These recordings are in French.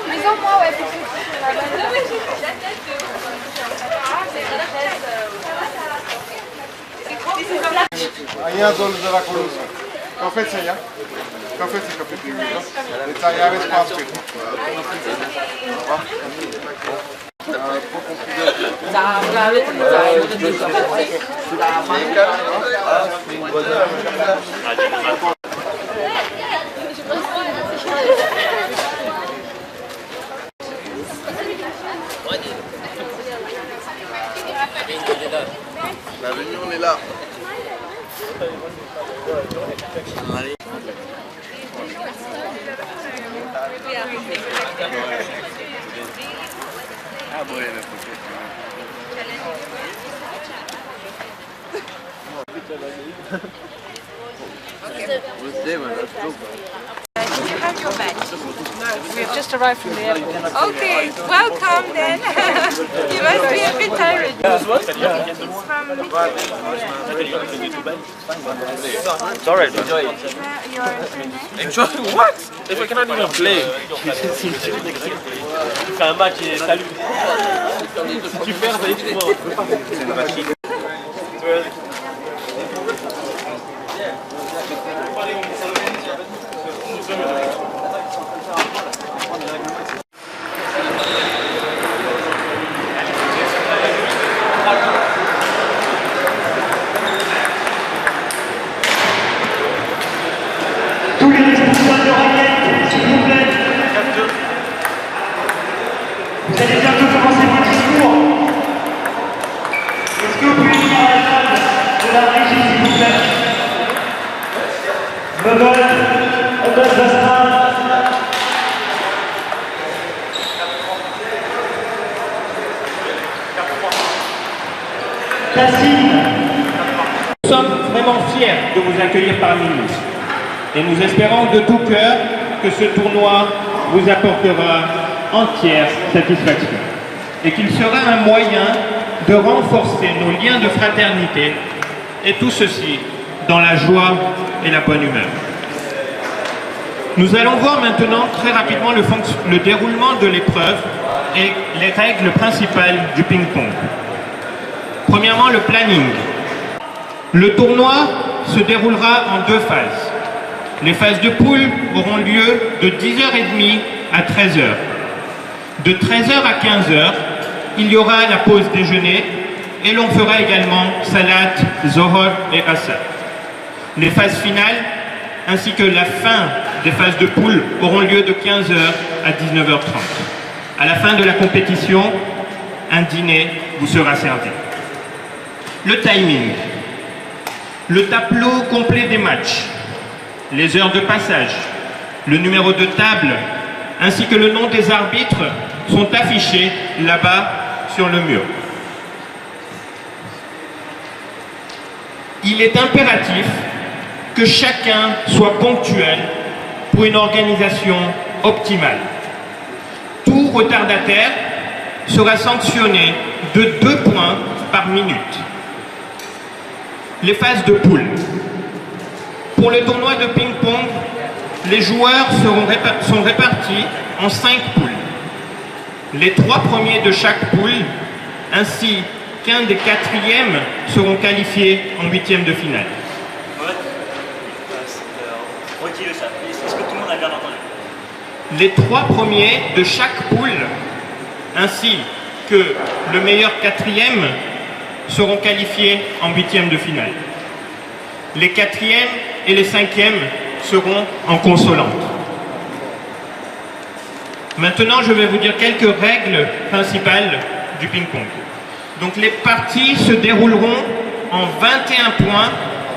Maison-moi, ouais, pour ceux અહીંયા ઝોલ જરા ખોલું છે કફે છે અહીંયા કફે છે કફે પીવી તો અહીંયા આવે સ્પાસ pay La réunion est là. Ah bueno, You have your badge. We have just arrived from the airport. Okay, welcome then. You must be a bit tired. It's alright, enjoy it. Enjoy what? If I cannot even play. Tu fais un match et salut. Tu perds, ça y est, tu vois. C'est une batterie. Tous les responsables de raquettes, s'il vous plaît. Vous allez bientôt commencer votre discours. Est-ce que vous pouvez dire à la table de la régie, s'il vous plaît? Robert Zastra. Tassine. Nous sommes vraiment fiers de vous accueillir parmi nous. Et nous espérons de tout cœur que ce tournoi vous apportera entière satisfaction et qu'il sera un moyen de renforcer nos liens de fraternité et tout ceci dans la joie et la bonne humeur. Nous allons voir maintenant très rapidement le déroulement de l'épreuve et les règles principales du ping-pong. Premièrement, le planning. Le tournoi se déroulera en deux phases. Les phases de poule auront lieu de 10h30 à 13h. De 13h à 15h, il y aura la pause déjeuner et l'on fera également salat, zohor et asr. Les phases finales ainsi que la fin des phases de poule auront lieu de 15h à 19h30. À la fin de la compétition, un dîner vous sera servi. Le timing. Le tableau complet des matchs, les heures de passage, le numéro de table, ainsi que le nom des arbitres sont affichés là-bas sur le mur. Il est impératif que chacun soit ponctuel pour une organisation optimale. Tout retardataire sera sanctionné de 2 points par minute. Les phases de poule. Pour le tournoi de ping-pong, les joueurs sont répartis en 5 poules. Les 3 premiers de chaque poule, ainsi qu'un des 4e, seront qualifiés en 8e de finale. Est-ce que tout le monde a bien entendu? Les 3 premiers de chaque poule, ainsi que le meilleur 4e, seront qualifiés en 8e de finale. Les 4e et les 5e seront en consolante. Maintenant, je vais vous dire quelques règles principales du ping-pong. Donc les parties se dérouleront en 21 points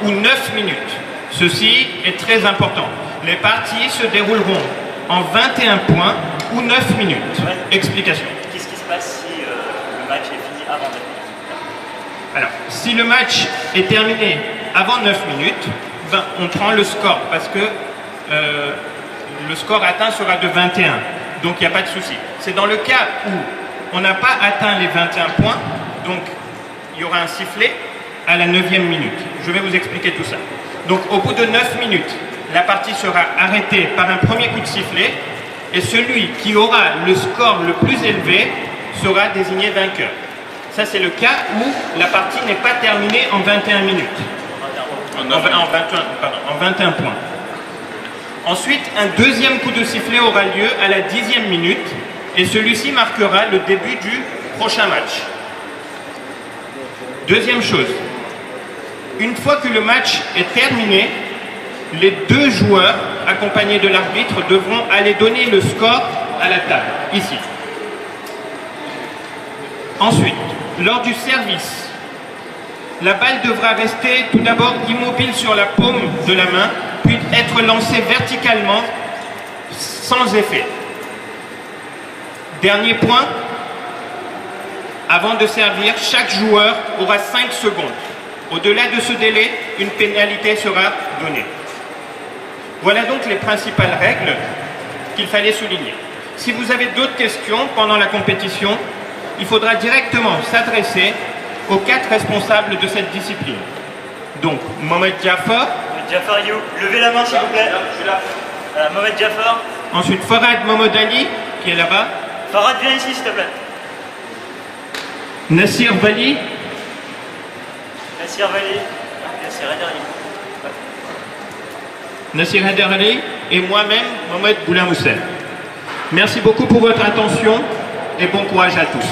ou 9 minutes. Ceci est très important. Les parties se dérouleront en 21 points ou 9 minutes. Ouais. Explication. Qu'est-ce qui se passe si le match est fini avant 9 minutes? Alors, si le match est terminé avant 9 minutes, ben, on prend le score parce que le score atteint sera de 21. Donc, il n'y a pas de souci. C'est dans le cas où on n'a pas atteint les 21 points, donc il y aura un sifflet à la 9e minute. Je vais vous expliquer tout ça. Donc au bout de 9 minutes, la partie sera arrêtée par un premier coup de sifflet et celui qui aura le score le plus élevé sera désigné vainqueur. Ça, c'est le cas où la partie n'est pas terminée en 21 minutes. En 21 points. Ensuite, un deuxième coup de sifflet aura lieu à la 10e minute et celui-ci marquera le début du prochain match. Deuxième chose, une fois que le match est terminé, les deux joueurs, accompagnés de l'arbitre, devront aller donner le score à la table, ici. Ensuite, lors du service, la balle devra rester tout d'abord immobile sur la paume de la main, puis être lancée verticalement, sans effet. Dernier point, avant de servir, chaque joueur aura 5 secondes. Au-delà de ce délai, une pénalité sera donnée. Voilà donc les principales règles qu'il fallait souligner. Si vous avez d'autres questions pendant la compétition, il faudra directement s'adresser aux 4 responsables de cette discipline. Donc, Mohamed Jafar. Jafar You, levez la main s'il vous plaît. Voilà, Mohamed Jafar. Ensuite, Farhad Mohamed Ali, qui est là-bas. Farhad, viens ici s'il te plaît. Nassir Vali. Nassir Vali. Nassir Hadari. Nassir Hadari et moi-même, Mohamed Boulamoussen. Merci beaucoup pour votre attention et bon courage à tous.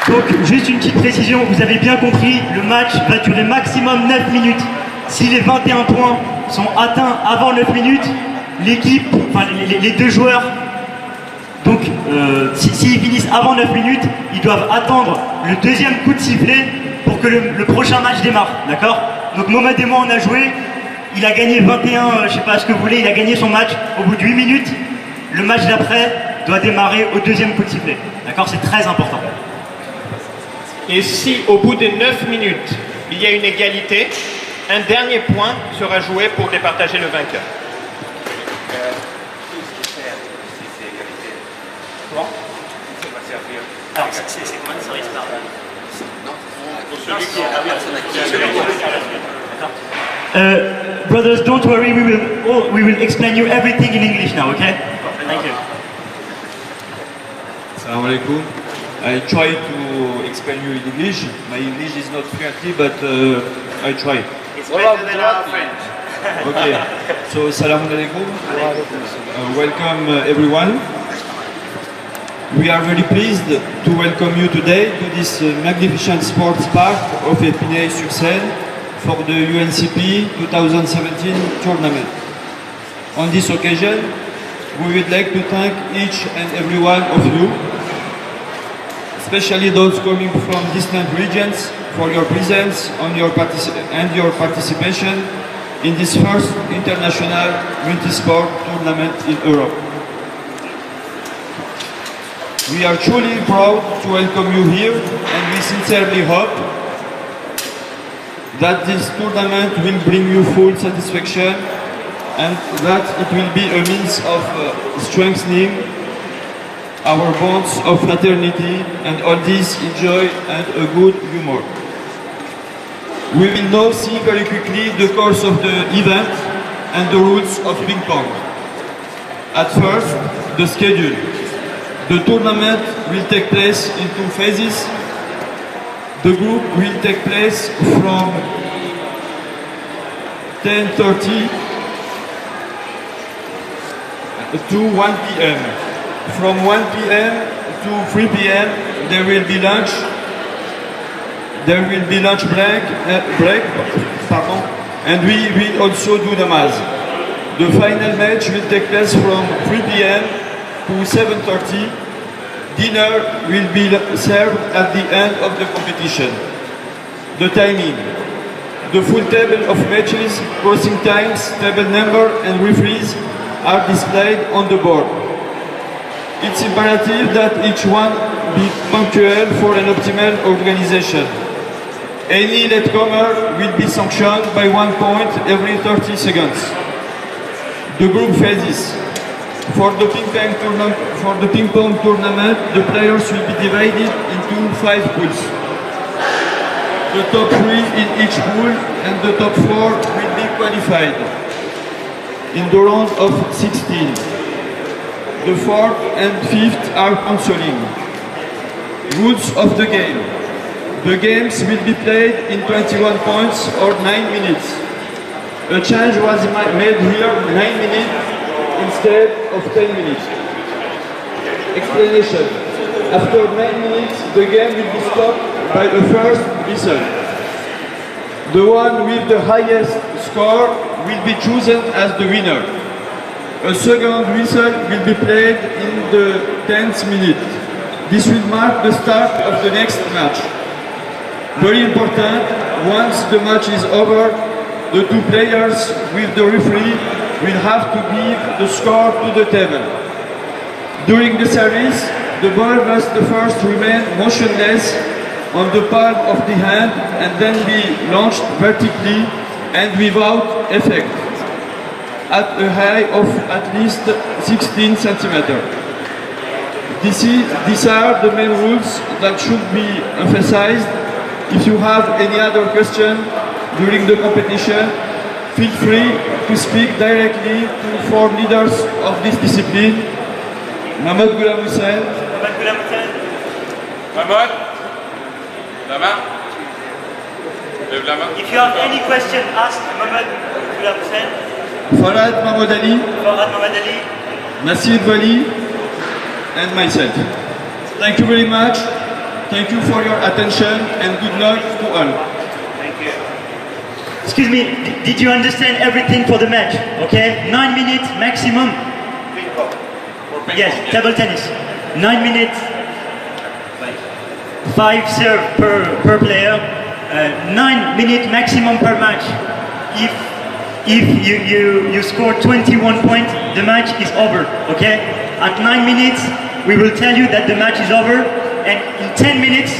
Donc, juste une petite précision, vous avez bien compris, le match va durer maximum 9 minutes. Si les 21 points sont atteints avant 9 minutes, l'équipe, enfin les deux joueurs, donc s'ils finissent avant 9 minutes, ils doivent attendre le deuxième coup de sifflet pour que le prochain match démarre, d'accord? Donc Mohamed et moi on a joué, il a gagné 21, je sais pas ce que vous voulez, il a gagné son match au bout de 8 minutes. Le match d'après doit démarrer au deuxième coup de sifflet, d'accord? C'est très important. Et si au bout des 9 minutes, il y a une égalité, un dernier point sera joué pour départager le vainqueur. Alors, c'est combien de services par là? Brothers, don't worry, we will explain you everything in English now, okay? Thank you. Assalamu alaikum. I try to explain you in English. My English is not fluently, but I try. It's better than our French. Okay. So, assalamu alaikum. Welcome everyone. We are very pleased to welcome you today to this magnificent sports park of Épinay-sur-Seine for the UNCP 2017 tournament. On this occasion, we would like to thank each and every one of you, especially those coming from distant regions, for your presence and your participation in this first international multi-sport tournament in Europe. We are truly proud to welcome you here, and we sincerely hope that this tournament will bring you full satisfaction and that it will be a means of strengthening our bonds of fraternity and all this enjoy and a good humor. We will now see very quickly the course of the event and the rules of ping pong. At first, the schedule. The tournament will take place in 2 phases. The group will take place from 10:30 to 1 p.m. From 1 p.m. to 3 p.m. there will be lunch. There will be lunch break, and we will also do the mass. The final match will take place from 3 p.m. to 7:30. Dinner will be served at the end of the competition. The timing. The full table of matches, crossing times, table number and referees are displayed on the board. It's imperative that each one be punctual for an optimal organization. Any latecomer will be sanctioned by 1 point every 30 seconds. The group phases. For the ping pong tournament, the players will be divided into 5 pools. The top 3 in each pool and the top 4 will be qualified in the round of 16. The 4th and 5th are consoling. Rules of the game. The games will be played in 21 points or 9 minutes. A change was made here, 9 minutes instead of 10 minutes. Explanation. After 9 minutes, the game will be stopped by the first whistle. The one with the highest score will be chosen as the winner. A second whistle will be played in the 10th minute. This will mark the start of the next match. Very important, once the match is over, the 2 players with the referee will have to give the score to the table. During the service, the ball must first remain motionless on the palm of the hand and then be launched vertically and without effect at a height of at least 16 centimeters. These are the main rules that should be emphasized. If you have any other question during the competition, feel free to speak directly to 4 leaders of this discipline. Mohamed Ghulam Hussein. Mohamed, la main. Lève la main. If you have any question, ask Mohamed Ghulam Hussein. Farhad Mahmoud Ali. Farhad Mahmoud Ali. Nasir Vali. And myself. Thank you very much. Thank you for your attention and good luck to all. Thank you. Excuse me, did you understand everything for the match? Okay, 9 minutes maximum. Yes, table tennis. 9 minutes. 5 serve per player. 9 minutes maximum per match. If you score 21 points, the match is over. Okay. At 9 minutes, we will tell you that the match is over, and in 10 minutes,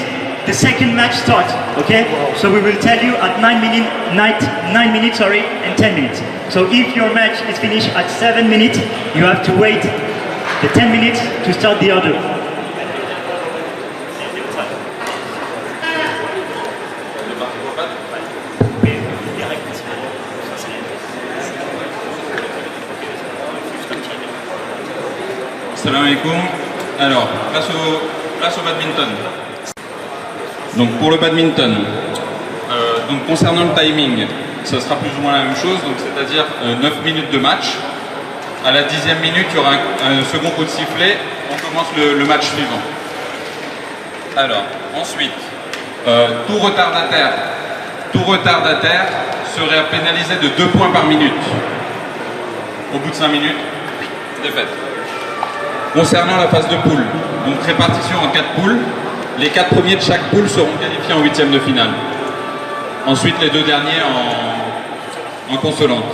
the second match starts, okay? So we will tell you at 9 minutes, and 10 minutes. So if your match is finished at 7 minutes, you have to wait the 10 minutes to start the other. Salam alaikum. Alors, place au badminton. Donc pour le badminton, donc concernant le timing, ça sera plus ou moins la même chose, donc c'est-à-dire 9 minutes de match. À la 10e minute, il y aura un second coup de sifflet, on commence le match suivant. Alors, ensuite, tout retardataire serait pénalisé de 2 points par minute. Au bout de 5 minutes, défaite. Concernant la phase de poule, donc répartition en 4 poules, les 4 premiers de chaque poule seront qualifiés en 8e de finale. Ensuite, les 2 derniers en consolante.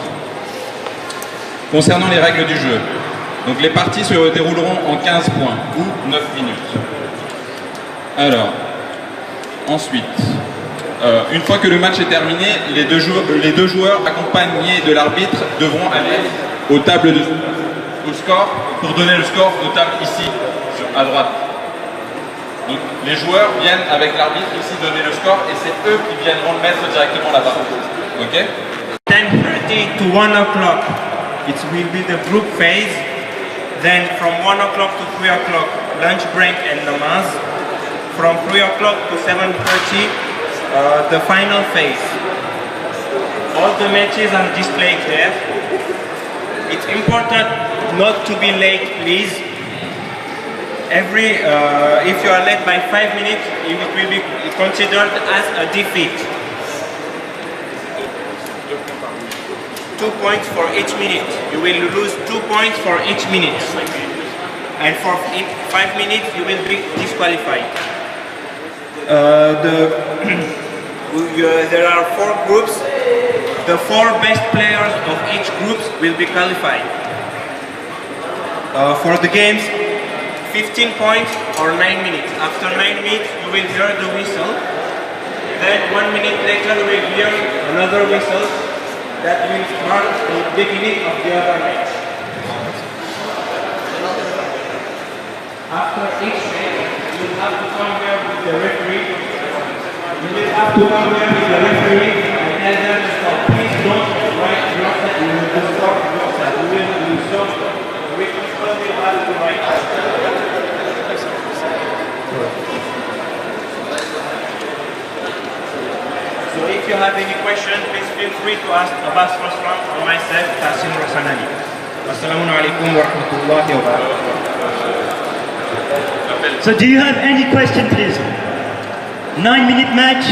Concernant les règles du jeu, donc les parties se dérouleront en 15 points ou 9 minutes. Alors, ensuite, une fois que le match est terminé, les deux joueurs accompagnés de l'arbitre devront aller aux tables au score pour donner le score aux tables ici, à droite. Donc les joueurs viennent avec l'arbitre ici donner le score et c'est eux qui viendront le mettre directement là-bas. Ok? 10:30 to 1 o'clock, it will be the group phase. Then from 1 o'clock to 3 o'clock, lunch break and namaz. From 3 o'clock to 7:30, the final phase. All the matches are displayed there. It's important not to be late, please. If you are late by 5 minutes, it will be considered as a defeat. 2 points for each minute. You will lose 2 points for each minute. And for 5 minutes, you will be disqualified. There are 4 groups. The 4 best players of each group will be qualified. For the games, 15 points or 9 minutes. After 9 minutes, you will hear the whistle. Then 1 minute later, you will hear another whistle. That will mark the beginning of the other match. After each match, you will have to come here with the referee. You will have to come here with the referee and tell them to stop. Please don't write yourself. You will disturb yourself. You will do so. The referee will have to write. So if you have any question, please feel free to ask Abbas Roslan or myself, Tassin Rosanali. Assalamu alaikum wa rahmatullahi wa barakatuh. So do you have any question, please? 9-minute match,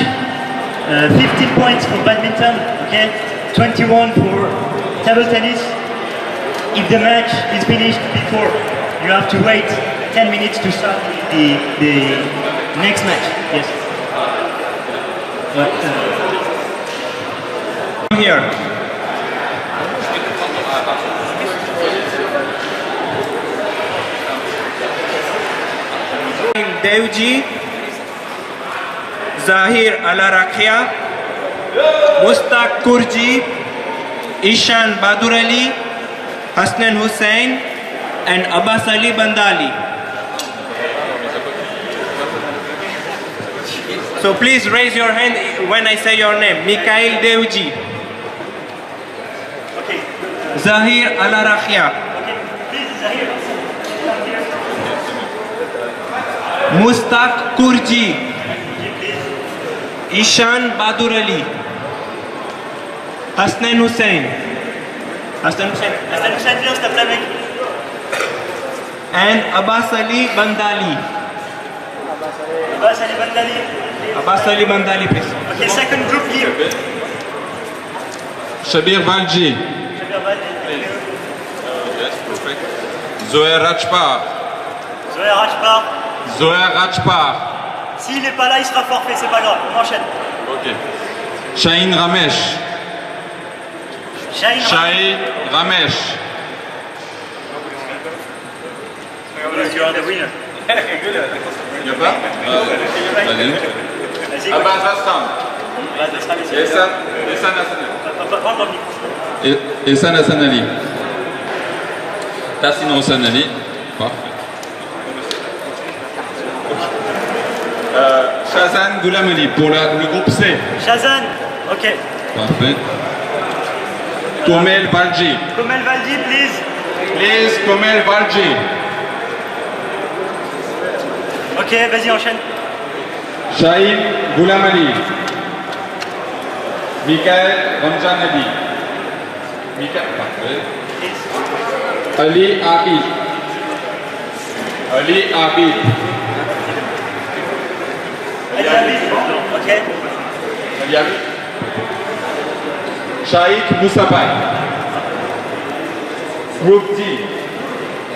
15 points for badminton, okay? 21 for table tennis. If the match is finished before, you have to wait 10 minutes to start the next match. Yes. Here. Devji, Zahir Al-Arakia, Mustaq Kurji, Ishan Badurali, Hasnan Hussain, and Abbas Ali Bandali. So please raise your hand when I say your name. Mikhail Devji. Okay. Zahir Al-Arakia. Okay. Please, Zahir. Mustaq Kurji. Ishan Badurali. Hasnan Hussain. Hasnan Hussain. Hassan Hussein, viens, s'il te plaît, mec. And Abbas Ali Bandali. Abbas Ali Bandali. Abbas Ali Bandali, please. Okay, second group here. Shabir Valji. Zoher Rajpar. Zoher Rajpar. Zoher Rajpar. S'il n'est pas là, il sera forfait, c'est pas grave, on enchaîne. Ok. Shaheen Ramesh. Shaheen Ramesh. You are the winner. Y'a pas Vas-y. Abbas Hassan. Ehsan Hassan. Ehsan Hassan Ali. Tassin Hassan Ali. Parfait. Shazan Ghulam Ali pour le groupe C. Shazan, ok. Parfait. Komel Valji. Komel Valji, please. Please, Komel Valji. Ok, vas-y, enchaîne. Shaheen Ghulam Ali. Mikhail Ramzan Ali. Parfait. Ali Abid. Ali Abid. Ali Abid, ok. Ali Abid. Shahid Moussabai. Group D.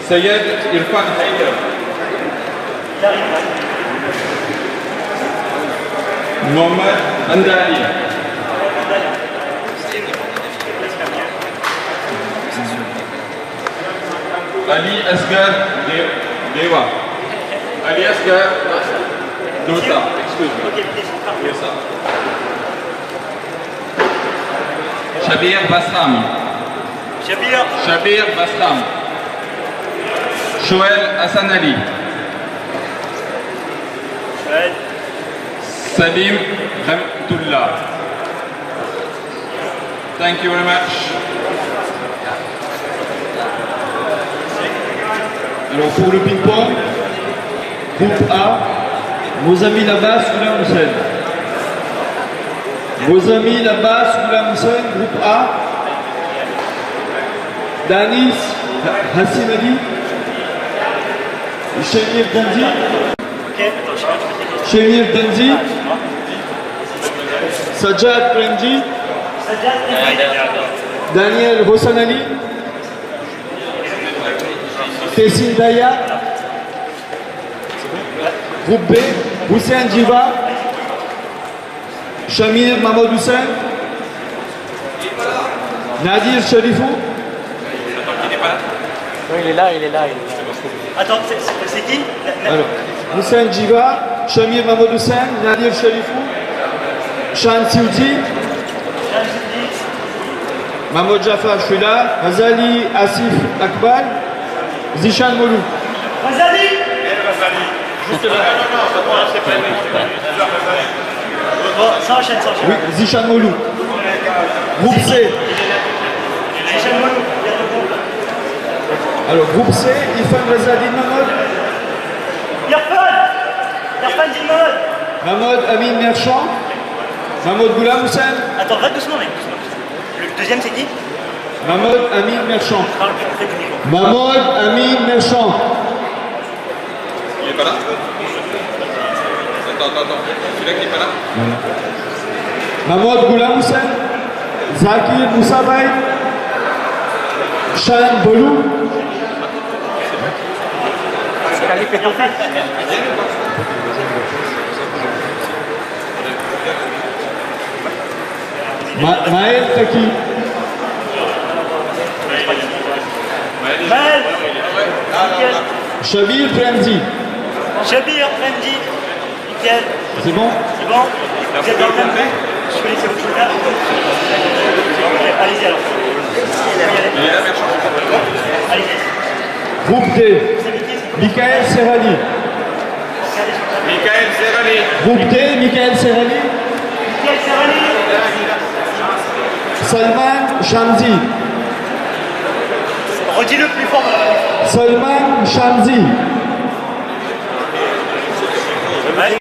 Sayed Irfan Haider. Mohamed Andali. Ali Asgar Deva. Ali Asgar Dosa. Excuse me. Dosa. Shabir Basram. Shabir Basram. Shoel Hassan Ali. Salim Ramtullah. Thank you very much. Alors pour le ping-pong, groupe A, Mozamil Abbas, Ghulam Hussain. Mozamil Abbas, Ghulam Hussain, groupe A. Danis Hassim Ali. Shenir Danzi. Shenir Danzi. Sajjad Premji. Daniel Hossan Ali. Tessin Daya. Groupe B, Hussein Jiva. Shamir Mahmoud Hussein. Nadir Sharifou. Il est là. Attends, c'est qui? Alors, Hussein Jiva, Shamir Mahmoud Hussein, Nadir Sharifou, Shan Siouti, Mahmoud Jafar Shula, Azali Asif Akbal, Zishan Molou. Azali! Juste là. Bon, ça enchaîne, ça enchaîne. Oui, Zichan Molou. Groupe C. Zichan Molou, il y a deux groupes. Alors, groupe C, Ifan Razadin Mahmoud. Irfan Din Mahmoud. Mahmoud Amin Merchant. Mahmoud Goulam Hussein. Attends, va doucement, mec. Le deuxième, c'est qui? Mahmoud Amin Merchant. Parle plus près du micro. Mahmoud Amin Merchant. Il est pas là? Attends. Celui-là qui est pas là? Mahmoud Goulam Hussein. Zakir Moussabay. Shan Bolou. Maël Taki. Maël. Shabir Premzi. Shabir Premzi. Nickel. C'est bon? C'est bon? Vous êtes dans le même groupe? Je connaissais votre là. Allez-y alors. Il est là, Merchant. Allez-y. Groupe D. Michael Serrani. Michael Serrani. Groupe D, Michael Serrani. Michael Serrani. Salman Shamsi. Redis-le plus fort. Salman Shamsi.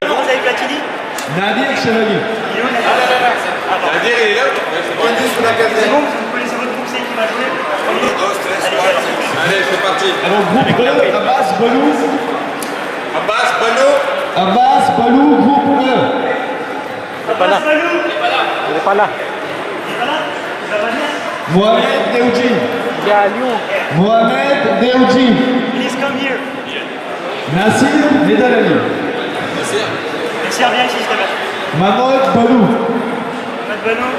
Comment vous avez Platini? Nadir Chevali. Nadir, il est là? C'est bon, vous connaissez votre groupe, c'est qui va jouer? Allez, c'est parti. Alors, groupe E, Abbas Balou. Abbas Bano. Abbas Balou, groupe E. Abbas Balou. Il est pas là. Mohamed Deouji. Il est à Lyon. Mohamed Deouji. Please come here. Nassir Nedalali. Merci, reviens ici, s'il te plaît. Mahmoud Balou. Ahmed Balou.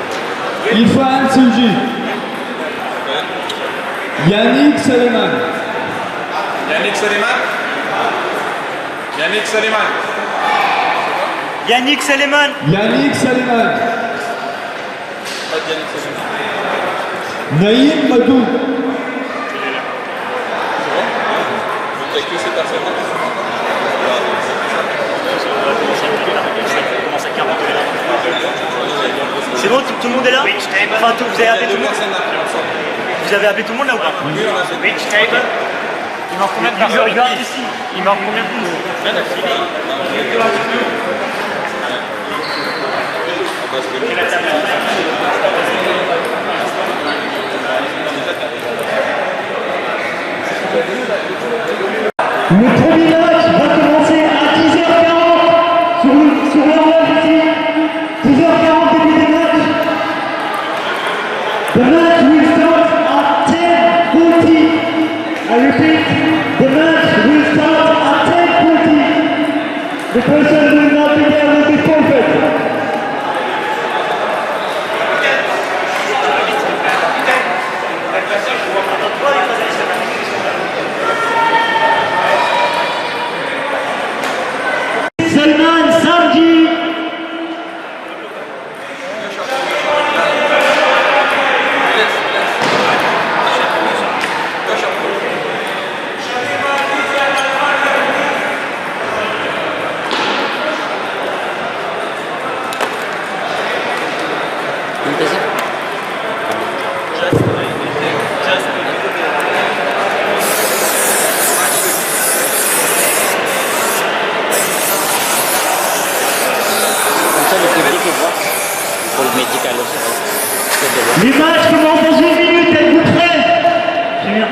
Irfan Silji. Yannick Saleman. Yannick Saleman. Yannick Saleman. Yannick Saleman. Naïm Madou. Il n'y a que ces personnes-là. C'est bon, tout le monde est là? Enfin, vous avez appelé tout le monde? Vous avez appelé tout le monde là ou pas? Oui, on a fait. Beach table. Il manque combien de personnes? Regarde ici. Il manque combien de Le premier match va commencer à 10h40 sur l'horloge ici. 10h40 début du match. The match will start at 10:40. I repeat, the match will start at 10:40. The person who will not be there will be forfeit. Salman Sarji. Les matchs commencent dans 1 minute, êtes-vous prêts? C'est bien.